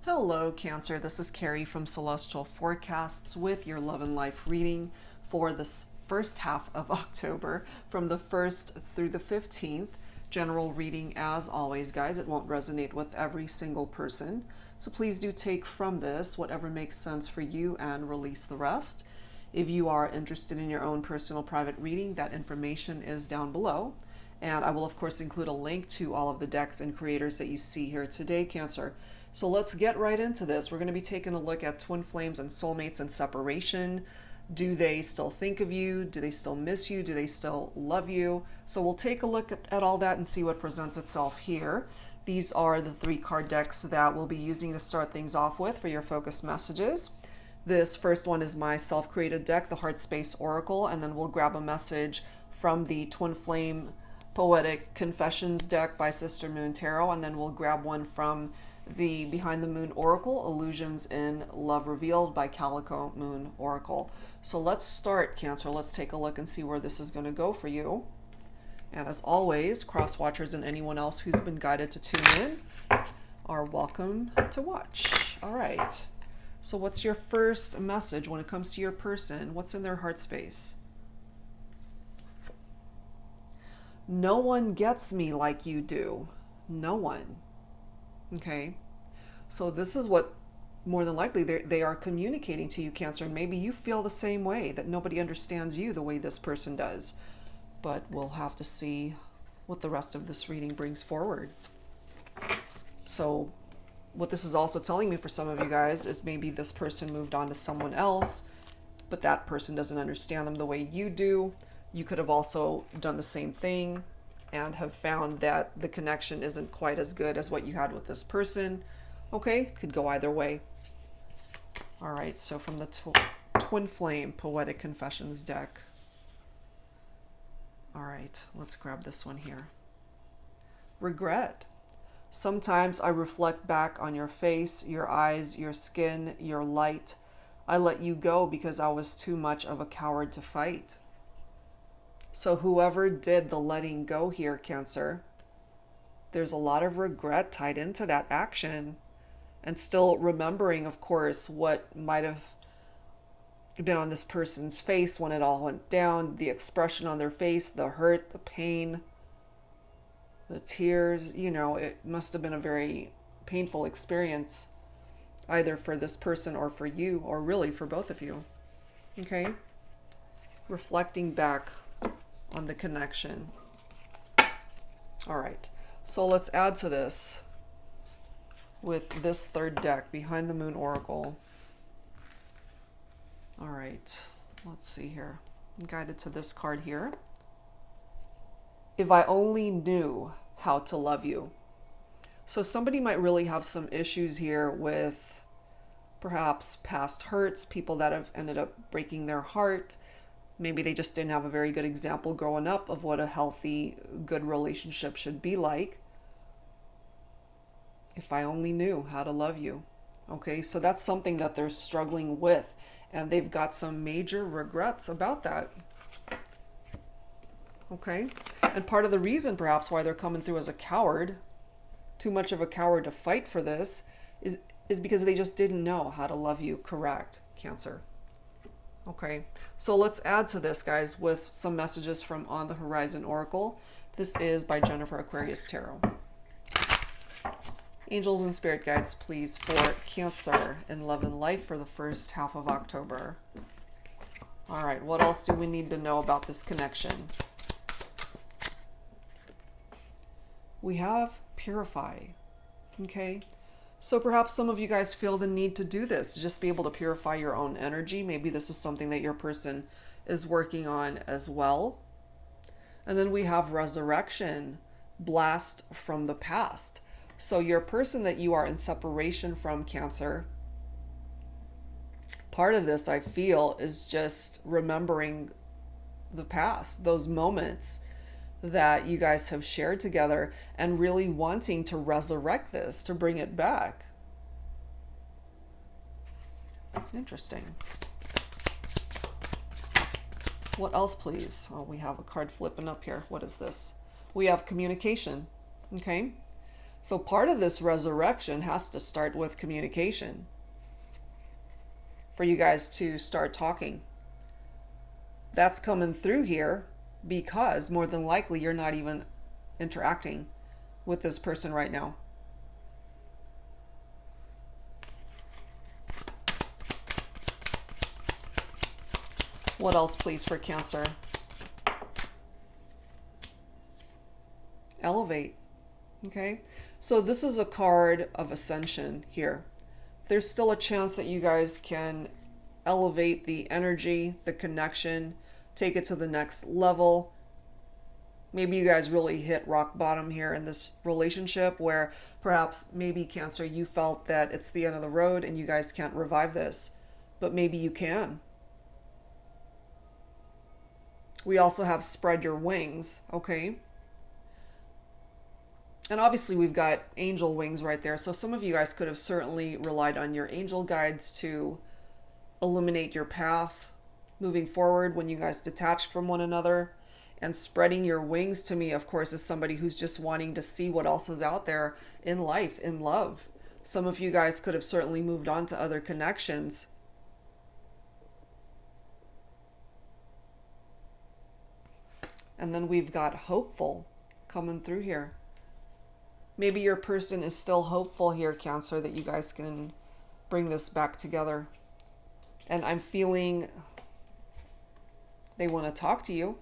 Hello, Cancer. This is Carrie from Celestial Forecasts with your love and life reading for this first half of October from the 1st through the 15th. General reading as always, guys. It won't resonate with every single person. So please do take from this whatever makes sense for you and release the rest. If you are interested in your own personal private reading, that information is down below. And I will, of course, include a link to all of the decks and creators that you see here today, Cancer. So let's get right into this. We're going to be taking a look at twin flames and soulmates and separation. Do they still think of you? Do they still miss you? Do they still love you? So we'll take a look at all that and see what presents itself here. These are the 3 card decks that we'll be using to start things off with for your focus messages. This first one is my self-created deck, the HeartSpace Oracle, and then we'll grab a message from the Twin Flame Poetic Confessions deck by Sister Moon Tarot, and then we'll grab one from the Behind the Moon Oracle, Illusions in Love Revealed by Calico Moon Oracle. So let's start, Cancer. Let's take a look and see where this is going to go for you. And as always, cross watchers and anyone else who's been guided to tune in are welcome to watch. All right. So what's your first message when it comes to your person? What's in their heart space? No one gets me like you do. No one. Okay, so this is what more than likely they are communicating to you, Cancer, and maybe you feel the same way, that nobody understands you the way this person does. But we'll have to see what the rest of this reading brings forward. So what this is also telling me for some of you guys is maybe this person moved on to someone else, but that person doesn't understand them the way you do. You could have also done the same thing and have found that the connection isn't quite as good as what you had with this person. Okay, could go either way. All right, so from the Twin Flame Poetic Confessions deck. All right, let's grab this one here. Regret. Sometimes I reflect back on your face, your eyes, your skin, your light. I let you go because I was too much of a coward to fight. So whoever did the letting go here, Cancer, there's a lot of regret tied into that action, and still remembering, of course, what might have been on this person's face when it all went down, the expression on their face, the hurt, the pain, the tears. You know, it must have been a very painful experience, either for this person or for you, or really for both of you. Okay? Reflecting back on the connection. All right, so let's add to this with this third deck, Behind the Moon Oracle. All right, let's see here. I'm guided to this card here. If I only knew how to love you. So somebody might really have some issues here with perhaps past hurts, people that have ended up breaking their heart. Maybe they just didn't have a very good example growing up of what a healthy, good relationship should be like. If I only knew how to love you. Okay, so that's something that they're struggling with, and they've got some major regrets about that. Okay, and part of the reason perhaps why they're coming through as a coward, too much of a coward to fight for this, is because they just didn't know how to love you correct, Cancer. Okay, so let's add to this, guys, with some messages from On the Horizon Oracle. This is by Jennifer Aquarius Tarot. Angels and spirit guides, please, for Cancer in love and life for the first half of October. All right, what else do we need to know about this connection? We have purify. Okay, so perhaps some of you guys feel the need to do this, just be able to purify your own energy. Maybe this is something that your person is working on as well. And then we have resurrection, blast from the past. So your person that you are in separation from, Cancer, part of this, I feel, is just remembering the past, those moments that you guys have shared together, and really wanting to resurrect this, to bring it back. Interesting. What else, please? Oh, we have a card flipping up here. What is this? We have communication. Okay. So part of this resurrection has to start with communication. For you guys to start talking. That's coming through here because more than likely you're not even interacting with this person right now. What else, please, for Cancer? Elevate. Okay, so this is a card of Ascension here. There's still a chance that you guys can elevate the energy, the connection, take it to the next level. Maybe you guys really hit rock bottom here in this relationship where perhaps maybe Cancer, you felt that it's the end of the road and you guys can't revive this, but maybe you can. We also have spread your wings, okay? And obviously we've got angel wings right there. So some of you guys could have certainly relied on your angel guides to illuminate your path moving forward when you guys detached from one another. And spreading your wings to me, of course, is somebody who's just wanting to see what else is out there in life, in love. Some of you guys could have certainly moved on to other connections. And then we've got hopeful coming through here. Maybe your person is still hopeful here, Cancer, that you guys can bring this back together. And I'm feeling they want to talk to you.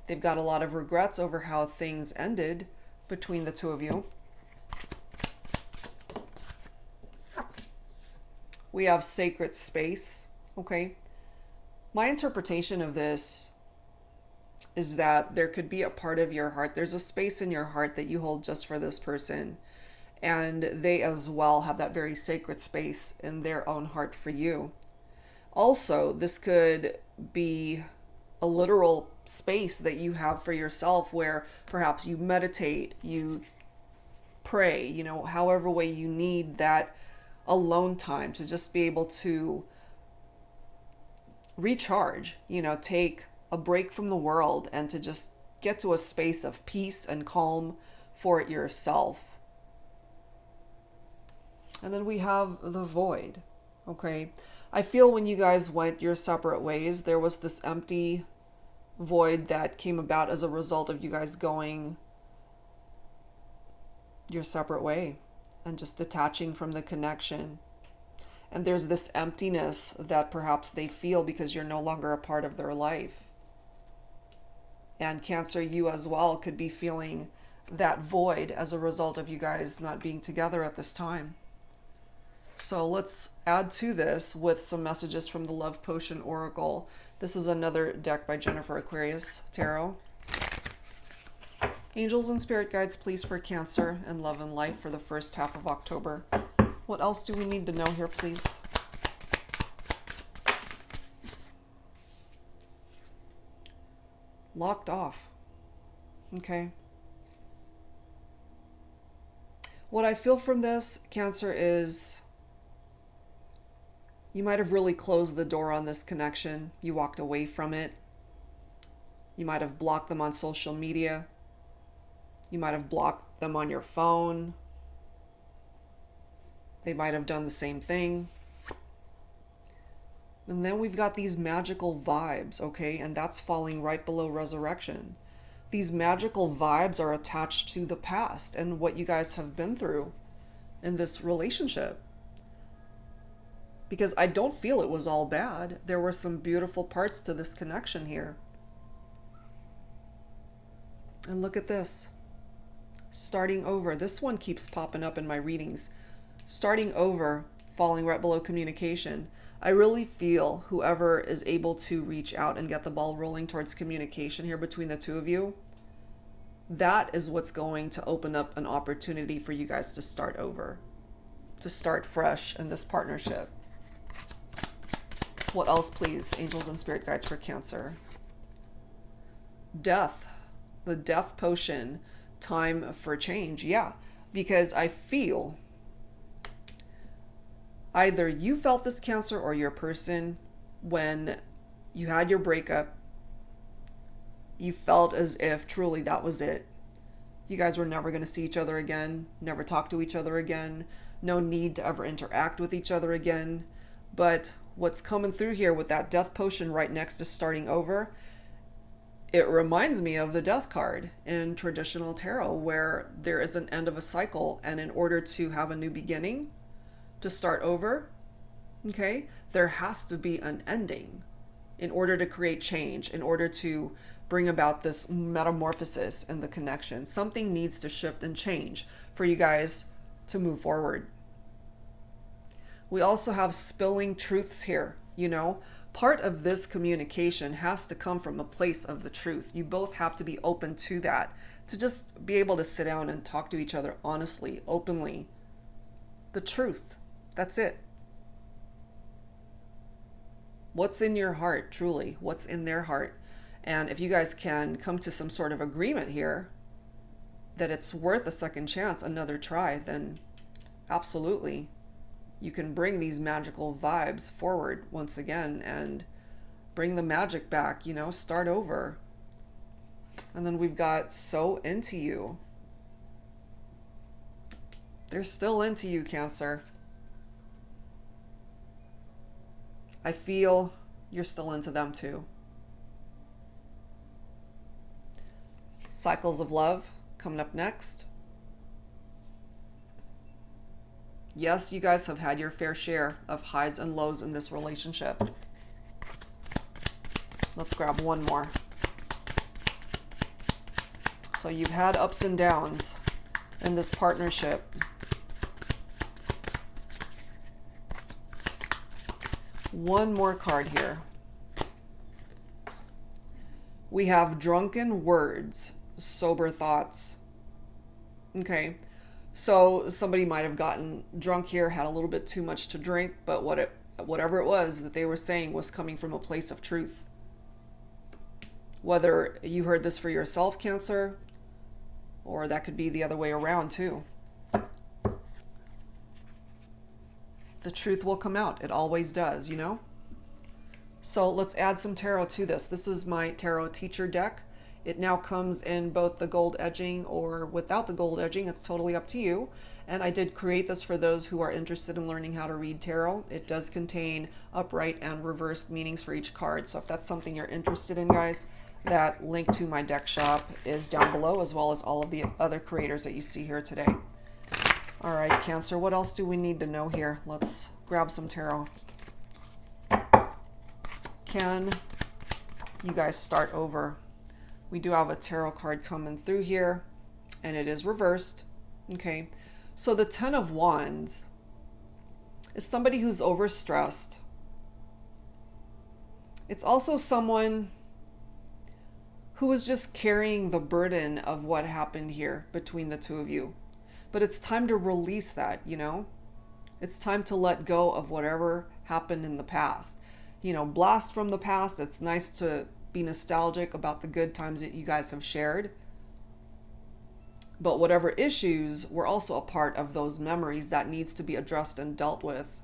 They've got a lot of regrets over how things ended between the two of you. We have sacred space, okay? My interpretation of this is that there could be a part of your heart, there's a space in your heart that you hold just for this person. And they as well have that very sacred space in their own heart for you. Also, this could be a literal space that you have for yourself where perhaps you meditate, you pray, you know, however way you need that alone time to just be able to recharge, you know, take a break from the world and to just get to a space of peace and calm for it yourself. And then we have the void, okay? I feel when you guys went your separate ways, there was this empty void that came about as a result of you guys going your separate way and just detaching from the connection. And there's this emptiness that perhaps they feel because you're no longer a part of their life. And Cancer, you as well could be feeling that void as a result of you guys not being together at this time. So let's add to this with some messages from the Love Potion Oracle. This is another deck by Jennifer Aquarius Tarot. Angels and spirit guides, please, for Cancer and love and life for the first half of October. What else do we need to know here, please? Locked off. Okay. What I feel from this, Cancer, is you might have really closed the door on this connection. You walked away from it. You might have blocked them on social media. You might have blocked them on your phone. They might have done the same thing. And then we've got these magical vibes, okay? And that's falling right below resurrection. These magical vibes are attached to the past and what you guys have been through in this relationship. Because I don't feel it was all bad. There were some beautiful parts to this connection here. And look at this. Starting over. This one keeps popping up in my readings. Starting over, falling right below communication. I really feel whoever is able to reach out and get the ball rolling towards communication here between the two of you, that is what's going to open up an opportunity for you guys to start over, to start fresh in this partnership. What else, please, angels and spirit guides, for Cancer? Death. The death potion. Time for change. Yeah, because I feel either you felt this, Cancer, or your person, when you had your breakup, you felt as if truly that was it. You guys were never going to see each other again, never talk to each other again, no need to ever interact with each other again. But what's coming through here with that death potion right next to starting over, it reminds me of the death card in traditional tarot, where there is an end of a cycle, and in order to have a new beginning, to start over, okay, there has to be an ending in order to create change, in order to bring about this metamorphosis and the connection. Something needs to shift and change for you guys to move forward. We also have spilling truths here, you know. Part of this communication has to come from a place of the truth. You both have to be open to that, to just be able to sit down and talk to each other honestly, openly. The truth. That's it. What's in your heart, truly? What's in their heart? And if you guys can come to some sort of agreement here that it's worth a second chance, another try, then absolutely. You can bring these magical vibes forward once again and bring the magic back, you know, start over. And then we've got so into you. They're still into you, Cancer. I feel you're still into them too. Cycles of love coming up next. Yes, you guys have had your fair share of highs and lows in this relationship. Let's grab one more. So you've had ups and downs in this partnership. One more card here. We have drunken words, sober thoughts. Okay. So somebody might have gotten drunk here, had a little bit too much to drink, but whatever it was that they were saying was coming from a place of truth. Whether you heard this for yourself, Cancer, or that could be the other way around too. The truth will come out. It always does, you know? So let's add some tarot to this. This is my tarot teacher deck. It now comes in both the gold edging or without the gold edging. It's totally up to you. And I did create this for those who are interested in learning how to read tarot. It does contain upright and reversed meanings for each card. So if that's something you're interested in, guys, that link to my deck shop is down below, as well as all of the other creators that you see here today. All right, Cancer, what else do we need to know here? Let's grab some tarot. Can you guys start over? We do have a tarot card coming through here, and it is reversed. Okay, so the Ten of Wands is somebody who's overstressed. It's also someone who is just carrying the burden of what happened here between the two of you. But it's time to release that, you know? It's time to let go of whatever happened in the past. You know, blast from the past. It's nice to be nostalgic about the good times that you guys have shared. But whatever issues were also a part of those memories that needs to be addressed and dealt with.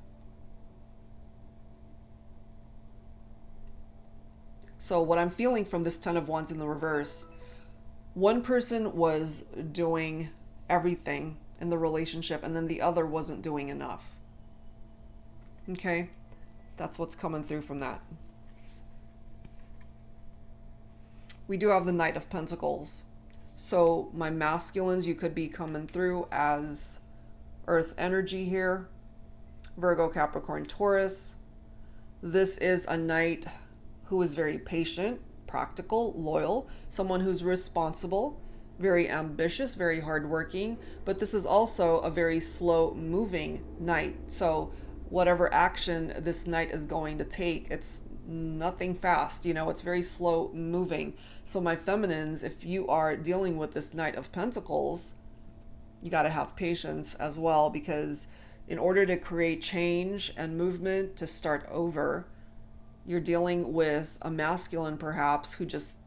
So what I'm feeling from this Ten of Wands in the reverse, one person was doing everything in the relationship, and then the other wasn't doing enough. Okay? That's what's coming through from that. We do have the Knight of Pentacles. So my masculines, you could be coming through as Earth energy here. Virgo, Capricorn, Taurus. This is a knight who is very patient, practical, loyal, someone who's responsible, very ambitious, very hardworking, but this is also a very slow moving knight. So whatever action this knight is going to take, it's nothing fast, you know, it's very slow moving. So my feminines, if you are dealing with this Knight of Pentacles, you got to have patience as well, because in order to create change and movement, to start over, you're dealing with a masculine perhaps who just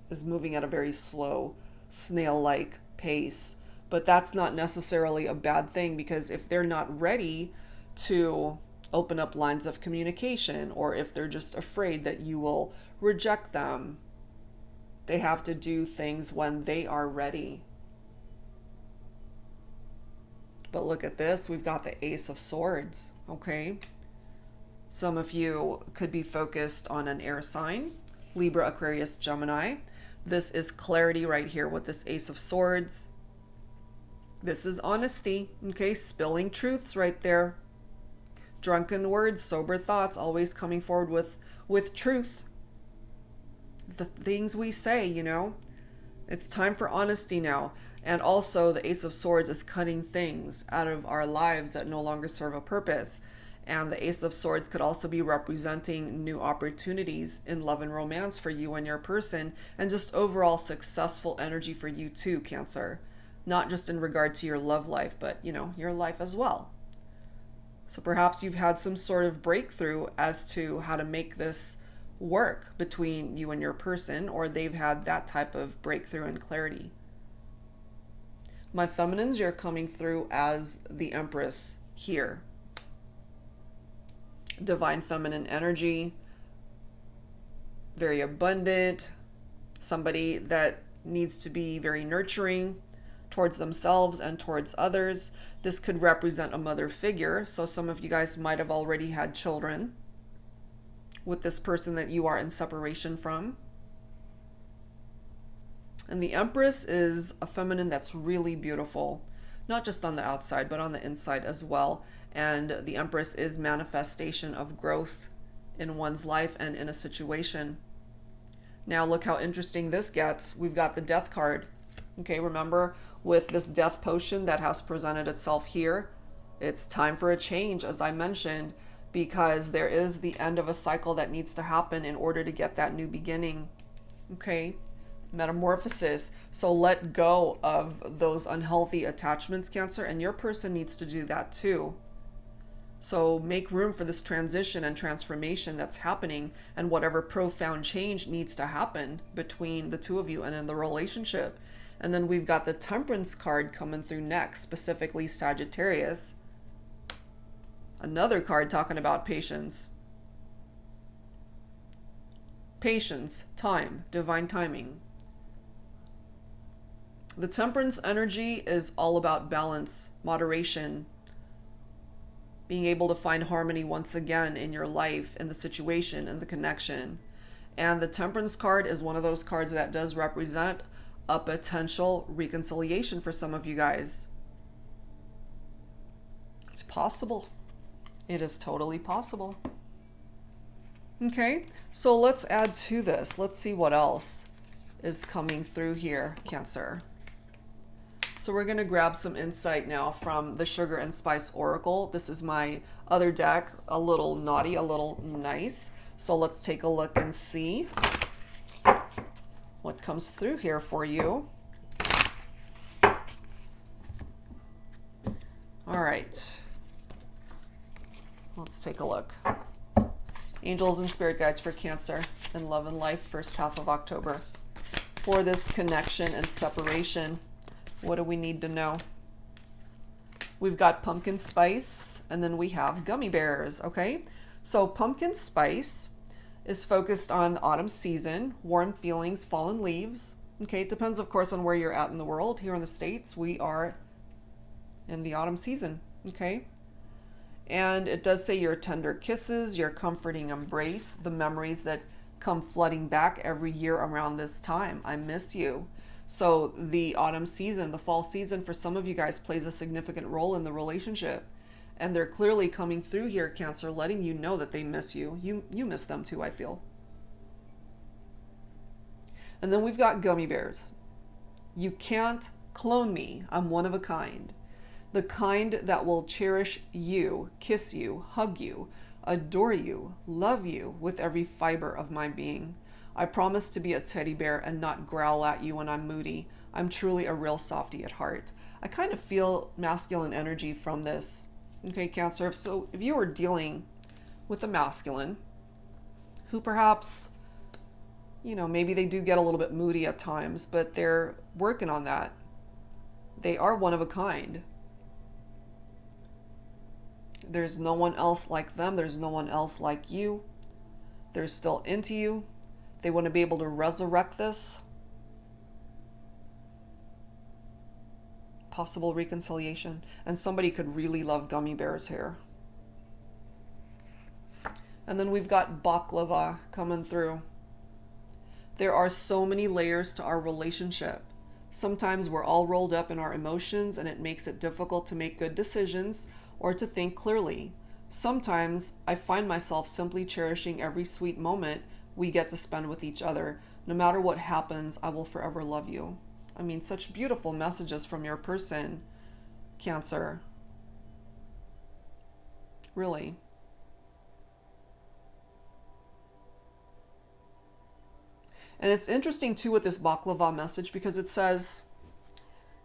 is moving at a very slow, snail-like pace. But that's not necessarily a bad thing, because if they're not ready to open up lines of communication, or if they're just afraid that you will reject them, they have to do things when they are ready. But look at this. We've got the Ace of Swords. Okay. Some of you could be focused on an air sign, Libra, Aquarius, Gemini. This is clarity right here with this Ace of Swords. This is honesty, okay? Spilling truths right there. Drunken words, sober thoughts, always coming forward with truth. The things we say, you know. It's time for honesty now. And also the Ace of Swords is cutting things out of our lives that no longer serve a purpose. And the Ace of Swords could also be representing new opportunities in love and romance for you and your person, and just overall successful energy for you too, Cancer. Not just in regard to your love life, but, you know, your life as well. So perhaps you've had some sort of breakthrough as to how to make this work between you and your person, or they've had that type of breakthrough and clarity. My feminines, you're coming through as the Empress here. Divine feminine energy, very abundant, somebody that needs to be very nurturing towards themselves and towards others. This could represent a mother figure, so some of you guys might have already had children with this person that you are in separation from. And the Empress is a feminine that's really beautiful, not just on the outside, but on the inside as well. And the Empress is manifestation of growth in one's life and in a situation. Now look how interesting this gets. We've got the Death card. Okay, remember with this death potion that has presented itself here, it's time for a change, as I mentioned, because there is the end of a cycle that needs to happen in order to get that new beginning. Okay, metamorphosis. So let go of those unhealthy attachments, Cancer, and your person needs to do that too. So make room for this transition and transformation that's happening, and whatever profound change needs to happen between the two of you and in the relationship. And then we've got the Temperance card coming through next, specifically Sagittarius. Another card talking about patience. Patience, time, divine timing. The Temperance energy is all about balance, moderation, being able to find harmony once again in your life, in the situation, in the connection. And the Temperance card is one of those cards that does represent a potential reconciliation for some of you guys. It's possible. It is totally possible. Okay, so let's add to this. Let's see what else is coming through here, Cancer. So we're going to grab some insight now from the Sugar and Spice Oracle. This is my other deck, a little naughty, a little nice. So let's take a look and see what comes through here for you. All right. Let's take a look. Angels and spirit guides for Cancer in love and life, first half of October. For this connection and separation, what do we need to know? We've got pumpkin spice, and then we have gummy bears, okay? So pumpkin spice is focused on the autumn season, warm feelings, fallen leaves. Okay, it depends, of course, on where you're at in the world. Here in the States, we are in the autumn season, okay? And it does say your tender kisses, your comforting embrace, the memories that come flooding back every year around this time. I miss you. So the autumn season, the fall season for some of you guys plays a significant role in the relationship. And they're clearly coming through here, Cancer, letting you know that they miss you. You miss them too, I feel. And then we've got gummy bears. You can't clone me. I'm one of a kind. The kind that will cherish you, kiss you, hug you, adore you, love you with every fiber of my being. I promise to be a teddy bear and not growl at you when I'm moody. I'm truly a real softie at heart. I kind of feel masculine energy from this. Okay, Cancer, so if you were dealing with a masculine who perhaps, you know, maybe they do get a little bit moody at times, but they're working on that. They are one of a kind. There's no one else like them. There's no one else like you. They're still into you. They want to be able to resurrect this. possible reconciliation. And somebody could really love gummy bears here. And then we've got baklava coming through. There are so many layers to our relationship. Sometimes we're all rolled up in our emotions and it makes it difficult to make good decisions or to think clearly. Sometimes I find myself simply cherishing every sweet moment we get to spend with each other. No matter what happens, I will forever love you. I mean, such beautiful messages from your person, Cancer. Really. And it's interesting too with this baklava message because it says,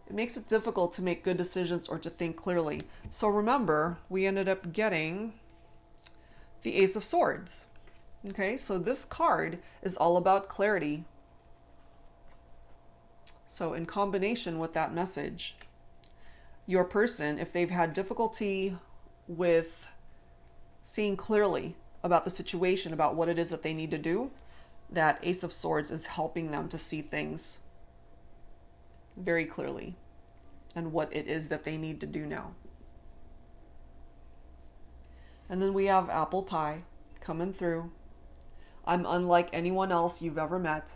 it makes it difficult to make good decisions or to think clearly. So remember, we ended up getting the Ace of Swords. Okay, so this card is all about clarity. So in combination with that message, your person, if they've had difficulty with seeing clearly about the situation, about what it is that they need to do, that Ace of Swords is helping them to see things very clearly and what it is that they need to do now. And then we have apple pie coming through. I'm unlike anyone else you've ever met.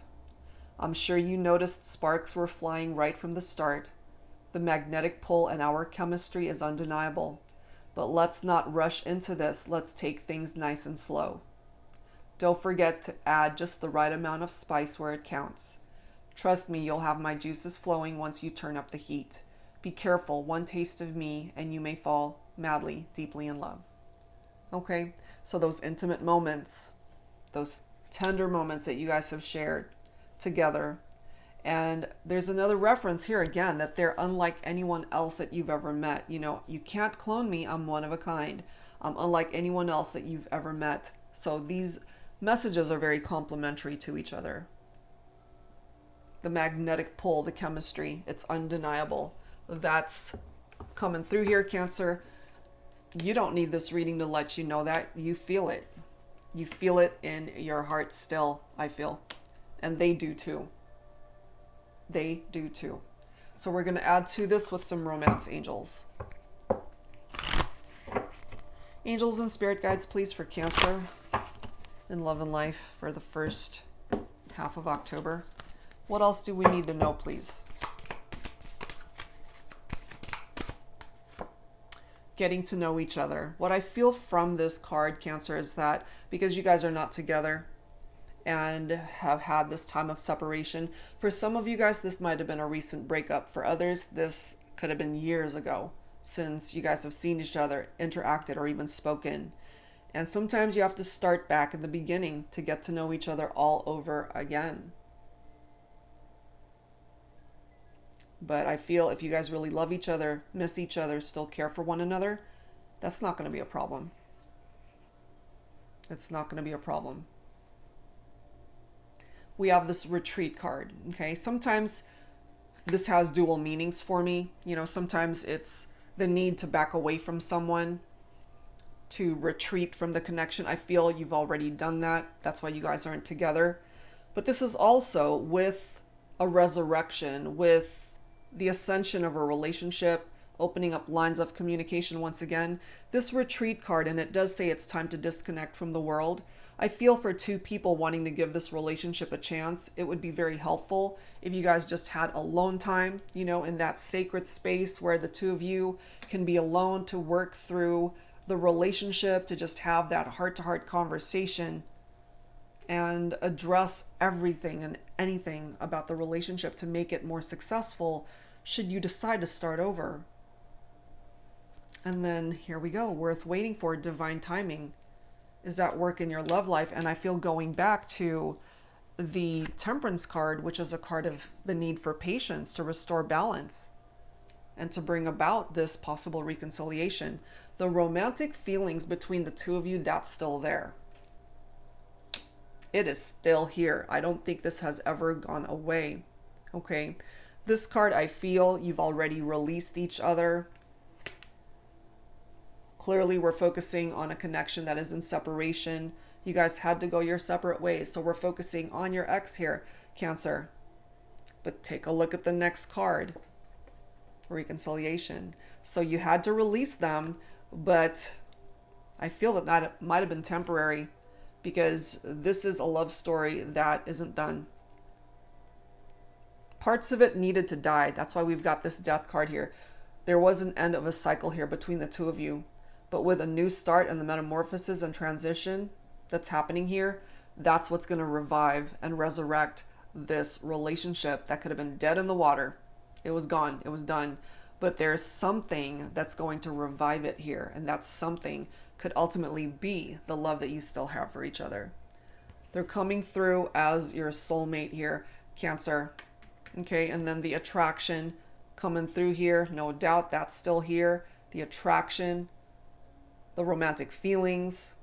I'm sure you noticed sparks were flying right from the start. The magnetic pull and our chemistry is undeniable. But let's not rush into this. Let's take things nice and slow. Don't forget to add just the right amount of spice where it counts. Trust me, you'll have my juices flowing once you turn up the heat. Be careful, one taste of me and you may fall madly, deeply in love. Okay, so those intimate moments, those tender moments that you guys have shared together. And there's another reference here again, that they're unlike anyone else that you've ever met. You know, you can't clone me, I'm one of a kind. I'm unlike anyone else that you've ever met. So these messages are very complementary to each other. The magnetic pull, the chemistry, it's undeniable. That's coming through here, Cancer. You don't need this reading to let you know that. You feel it. You feel it in your heart still, I feel. And they do too. They do too. So we're going to add to this with some romance angels. Angels and spirit guides, please, for Cancer in love and life for the first half of October. What else do we need to know, please? Getting to know each other. What I feel from this card, Cancer, is that because you guys are not together and have had this time of separation, for some of you guys, this might have been a recent breakup. For others, this could have been years ago since you guys have seen each other, interacted, or even spoken. And sometimes you have to start back in the beginning to get to know each other all over again. But I feel if you guys really love each other, miss each other, still care for one another, that's not going to be a problem. It's not going to be a problem. We have this retreat card, okay? Sometimes this has dual meanings for me. You know, sometimes it's the need to back away from someone, to retreat from the connection. I feel you've already done that. That's why you guys aren't together. But this is also with a resurrection, with the ascension of a relationship, opening up lines of communication once again. This retreat card, and it does say it's time to disconnect from the world. I feel for two people wanting to give this relationship a chance, it would be very helpful if you guys just had alone time, you know, in that sacred space where the two of you can be alone to work through the relationship, to just have that heart-to-heart conversation and address everything and anything about the relationship to make it more successful should you decide to start over. And then here we go, worth waiting for. Divine timing is at work in your love life. And I feel going back to the Temperance card, which is a card of the need for patience to restore balance and to bring about this possible reconciliation. The romantic feelings between the two of you, that's still there. It is still here. I don't think this has ever gone away. Okay. This card, I feel you've already released each other. Clearly, we're focusing on a connection that is in separation. You guys had to go your separate ways. So we're focusing on your ex here, Cancer. But take a look at the next card. reconciliation. So you had to release them, but I feel that that might have been temporary, because this is a love story that isn't done. Parts of it needed to die. That's why we've got this death card here. There was an end of a cycle here between the two of you. But with a new start and the metamorphosis and transition that's happening here, that's what's going to revive and resurrect this relationship that could have been dead in the water. It was gone. It was done. But there's something that's going to revive it here. And that something could ultimately be the love that you still have for each other. They're coming through as your soulmate here, Cancer. Okay, and then the attraction coming through here. No doubt that's still here. The attraction, the romantic feelings,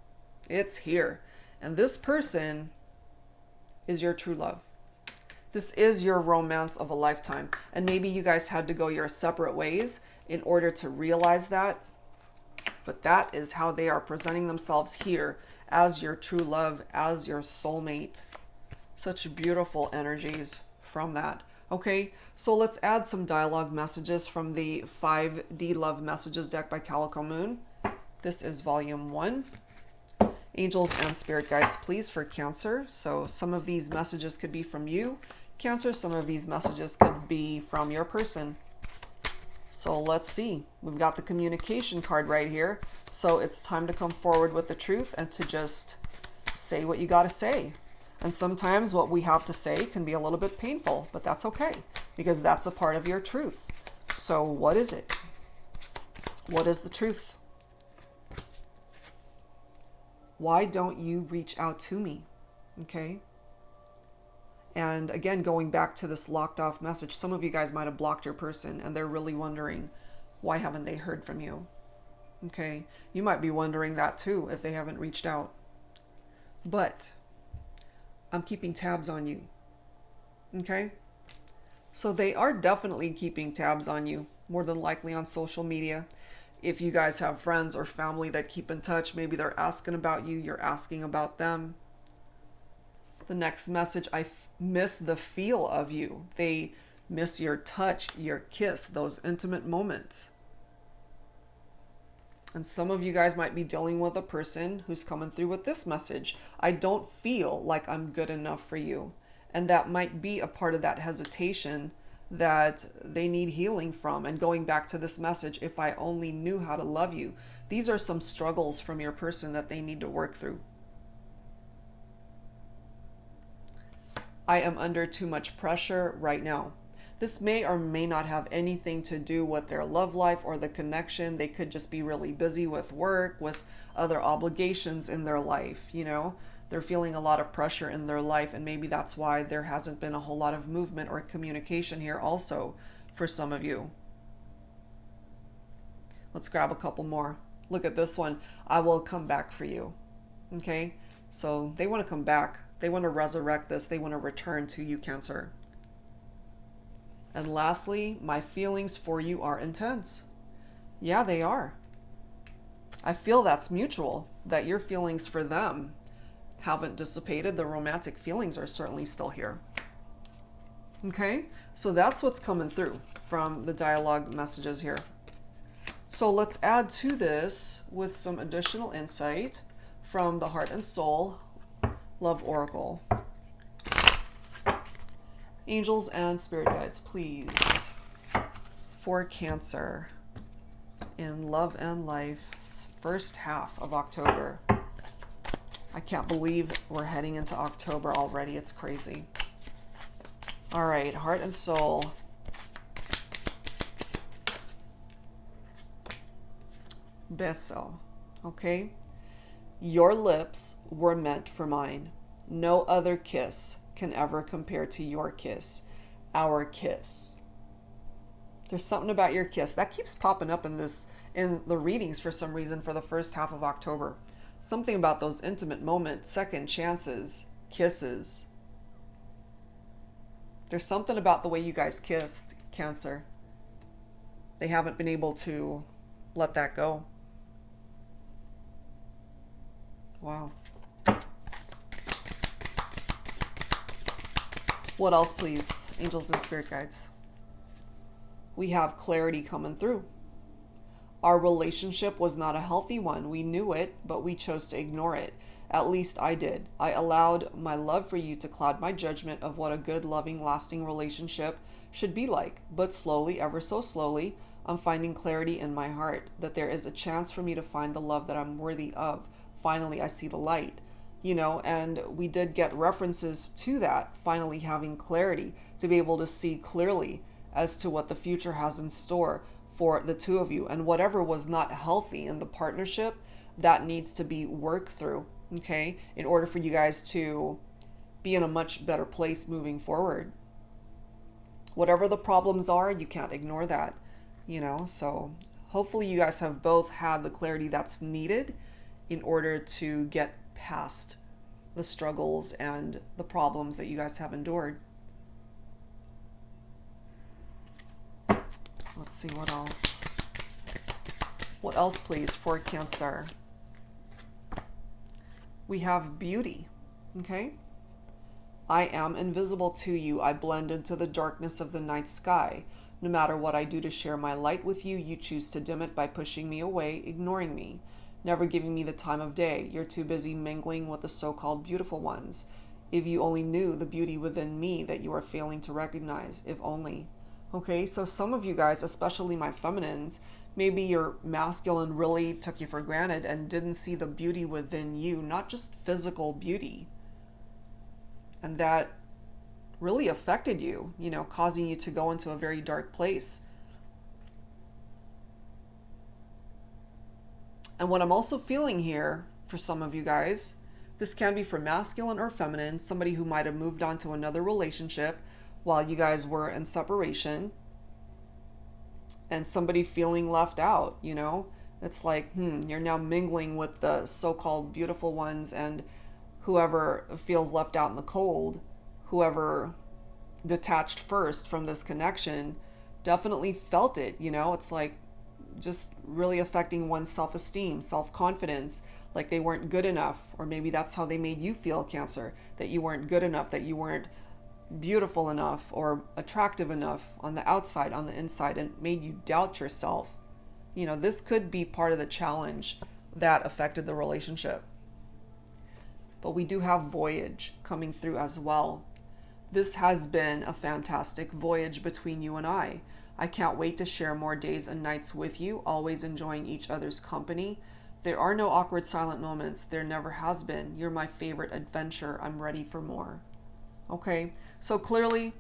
it's here. And this person is your true love. This is your romance of a lifetime. And maybe you guys had to go your separate ways in order to realize that. But that is how they are presenting themselves here, as your true love, as your soulmate. Such beautiful energies from that. Okay, so let's add some dialogue messages from the 5D Love Messages deck by Calico Moon. This is volume 1. Angels and spirit guides, please, for Cancer. So some of these messages could be from you, Cancer. Some of these messages could be from your person. So let's see. We've got the communication card right here. So it's time to come forward with the truth and to just say what you got to say. And sometimes what we have to say can be a little bit painful, but that's okay, because that's a part of your truth. So what is it? What is the truth? Why don't you reach out to me? Okay. And again, going back to this locked off message, some of you guys might have blocked your person and they're really wondering, why haven't they heard from you? Okay. You might be wondering that too if they haven't reached out. But I'm keeping tabs on you. Okay. So they are definitely keeping tabs on you, more than likely on social media. If you guys have friends or family that keep in touch, maybe they're asking about you, you're asking about them. The next message, I miss the feel of you. They miss your touch, your kiss, those intimate moments. And some of you guys might be dealing with a person who's coming through with this message. I don't feel like I'm good enough for you. And that might be a part of that hesitation that they need healing from. And going back to this message, if I only knew how to love you. These are some struggles from your person that they need to work through. I am under too much pressure right now. This may or may not have anything to do with their love life or the connection. They could just be really busy with work, with other obligations in their life, you know. They're feeling a lot of pressure in their life, and maybe that's why there hasn't been a whole lot of movement or communication here also for some of you. Let's grab a couple more. Look at this one. I will come back for you. Okay, so they want to come back. They want to resurrect this. They want to return to you, Cancer. And lastly, my feelings for you are intense. Yeah, they are. I feel that's mutual, that your feelings for them haven't dissipated. The romantic feelings are certainly still here. Okay, so that's what's coming through from the dialogue messages here. So let's add to this with some additional insight from the Heart and Soul Love Oracle. Angels and spirit guides, please, for Cancer in love and life's first half of October. I can't believe we're heading into October already. It's crazy. All right, Heart and Soul. Beso. Okay? Your lips were meant for mine. No other kiss can ever compare to your kiss. Our kiss. There's something about your kiss that keeps popping up in the readings for some reason for the first half of October. Something about those intimate moments, second chances, kisses. There's something about the way you guys kissed, Cancer. They haven't been able to let that go. Wow. What else, please, angels and spirit guides? we have clarity coming through. Our relationship was not a healthy one. We knew it, but we chose to ignore it. At least I did. I allowed my love for you to cloud my judgment of what a good, loving, lasting relationship should be like. But slowly, ever so slowly, I'm finding clarity in my heart that there is a chance for me to find the love that I'm worthy of. Finally, I see the light. And we did get references to that, finally having clarity, to be able to see clearly as to what the future has in store for the two of you. And whatever was not healthy in the partnership, that needs to be worked through, okay, in order for you guys to be in a much better place moving forward. Whatever the problems are, you can't ignore that, so hopefully you guys have both had the clarity that's needed in order to get past the struggles and the problems that you guys have endured. Let's see what else. What else, please, for Cancer? We have beauty, okay? I am invisible to you. I blend into the darkness of the night sky. No matter what I do to share my light with you, you choose to dim it by pushing me away, ignoring me, never giving me the time of day. You're too busy mingling with the so-called beautiful ones. If you only knew the beauty within me that you are failing to recognize, if only. Okay, so some of you guys, especially my feminines, maybe your masculine really took you for granted and didn't see the beauty within you, not just physical beauty. And that really affected you, causing you to go into a very dark place. And what I'm also feeling here for some of you guys, this can be for masculine or feminine, somebody who might have moved on to another relationship while you guys were in separation, and somebody feeling left out, It's like, you're now mingling with the so-called beautiful ones, and whoever feels left out in the cold, whoever detached first from this connection, definitely felt it, It's like just really affecting one's self-esteem, self-confidence, like they weren't good enough, or maybe that's how they made you feel, Cancer, that you weren't good enough, that you weren't beautiful enough or attractive enough on the outside, on the inside, and made you doubt yourself. This could be part of the challenge that affected the relationship. But we do have voyage coming through as well. This has been a fantastic voyage between you and I. I can't wait to share more days and nights with you, always enjoying each other's company. There are no awkward silent moments. There never has been. You're my favorite adventure. I'm ready for more. Okay, so clearly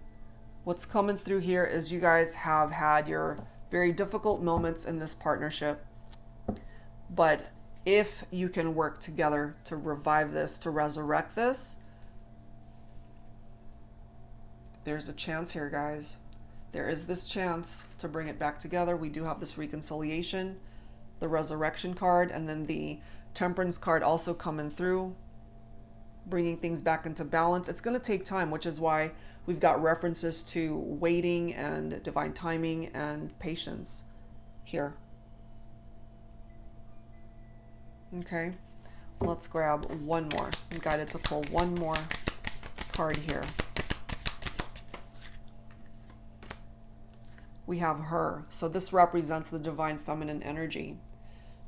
what's coming through here is you guys have had your very difficult moments in this partnership. But if you can work together to revive this, to resurrect this, there's a chance here, guys. There is this chance to bring it back together. We do have this reconciliation, the resurrection card, and then the Temperance card also coming through, bringing things back into balance. It's going to take time, which is why we've got references to waiting and divine timing and patience here. Okay, let's grab one more. I'm guided to pull one more card here. We have her. So this represents the divine feminine energy.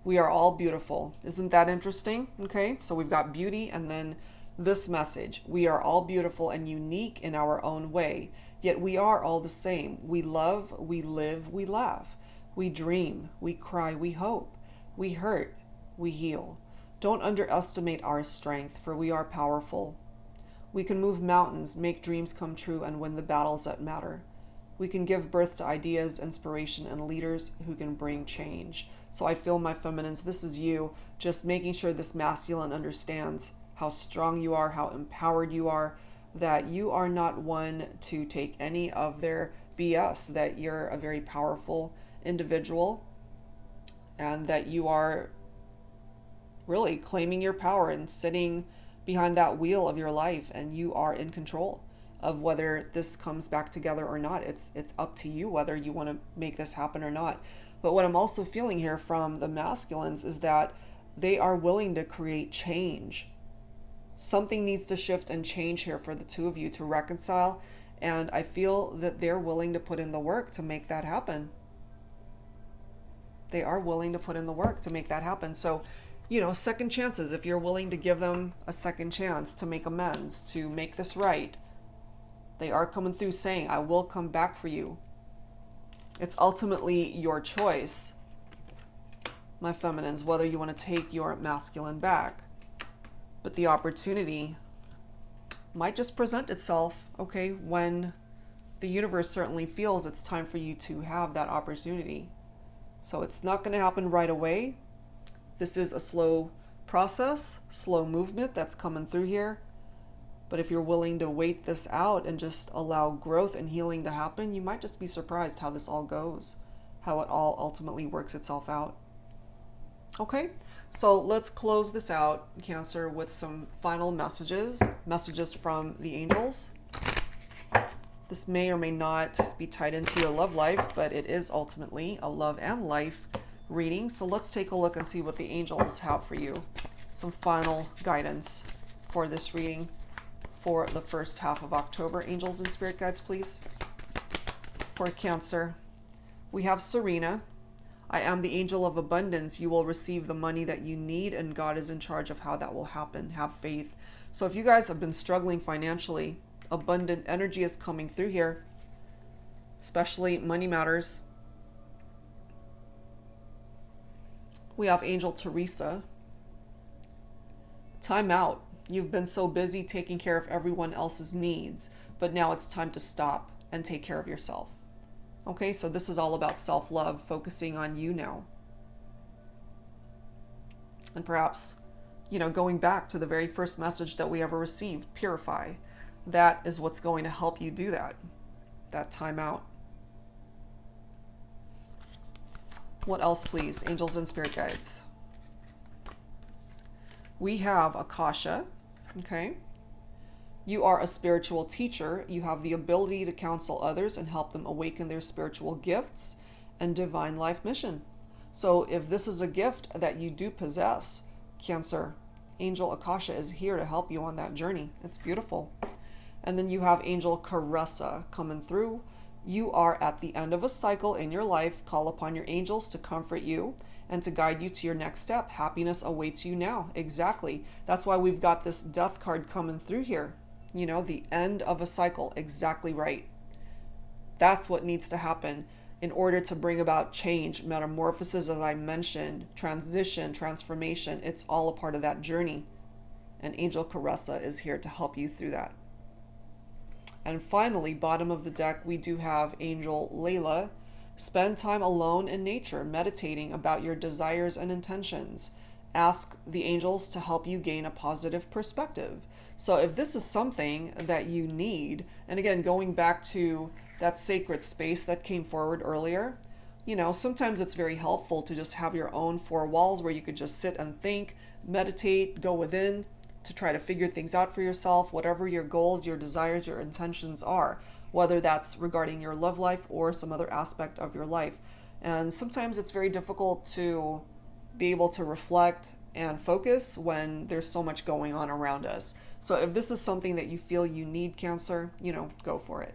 We are all beautiful. Isn't that interesting? Okay, so we've got beauty, and then this message. We are all beautiful and unique in our own way, yet we are all the same. We love, we live, we laugh. We dream, we cry, we hope. We hurt, we heal. Don't underestimate our strength, for we are powerful. We can move mountains, make dreams come true, and win the battles that matter. We can give birth to ideas, inspiration, and leaders who can bring change. So I feel, my feminines, this is you, just making sure this masculine understands how strong you are, how empowered you are, that you are not one to take any of their BS, that you're a very powerful individual, and that you are really claiming your power and sitting behind that wheel of your life, and you are in control of whether this comes back together or not. It's up to you whether you want to make this happen or not. But what I'm also feeling here from the masculines is that they are willing to create change. Something needs to shift and change here for the two of you to reconcile And I feel that they're willing to put in the work to make that happen. They are willing to put in the work to make that happen. So, you know, second chances, if you're willing to give them a second chance to make amends, to make this right, they are coming through saying, I will come back for you. It's ultimately your choice, my feminines, whether you want to take your masculine back. But the opportunity might just present itself, okay, when the universe certainly feels it's time for you to have that opportunity. So it's not going to happen right away. This is a slow process, slow movement that's coming through here. But if you're willing to wait this out and just allow growth and healing to happen, you might just be surprised how this all goes, how it all ultimately works itself out. Okay, so let's close this out, Cancer, with some final messages from the angels. This may or may not be tied into your love life, but it is ultimately a love and life reading. So let's take a look and see what the angels have for you. Some final guidance for this reading for the first half of October. Angels and spirit guides, please. For Cancer, we have Serena. I am the angel of abundance. You will receive the money that you need, and God is in charge of how that will happen. Have faith. So if you guys have been struggling financially, abundant energy is coming through here, especially money matters. We have Angel Teresa. Time out. You've been so busy taking care of everyone else's needs, but now it's time to stop and take care of yourself. Okay, so this is all about self-love, focusing on you now. And perhaps, you know, going back to the very first message that we ever received, purify. That is what's going to help you do that time out. What else, please, angels and spirit guides? We have Akasha, okay? You are a spiritual teacher. You have the ability to counsel others and help them awaken their spiritual gifts and divine life mission. So if this is a gift that you do possess, Cancer, Angel Akasha is here to help you on that journey. It's beautiful. And then you have Angel Caressa coming through. You are at the end of a cycle in your life. Call upon your angels to comfort you and to guide you to your next step. Happiness awaits you now. Exactly. That's why we've got this death card coming through here. You know, the end of a cycle. Exactly right. That's what needs to happen in order to bring about change, metamorphosis, as I mentioned, transition, transformation. It's all a part of that journey. And Angel Caressa is here to help you through that. And finally, bottom of the deck, we do have Angel Layla. Spend time alone in nature, meditating about your desires and intentions. Ask the angels to help you gain a positive perspective. So if this is something that you need, and again, going back to that sacred space that came forward earlier, you know, sometimes it's very helpful to just have your own four walls where you could just sit and think, meditate, go within to try to figure things out for yourself, whatever your goals, your desires, your intentions are, whether that's regarding your love life or some other aspect of your life. And sometimes it's very difficult to be able to reflect and focus when there's so much going on around us. So if this is something that you feel you need, Cancer, you know, go for it.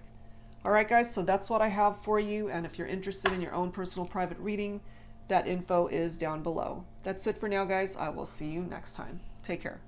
All right, guys, so that's what I have for you. And if you're interested in your own personal private reading, that info is down below. That's it for now, guys. I will see you next time. Take care.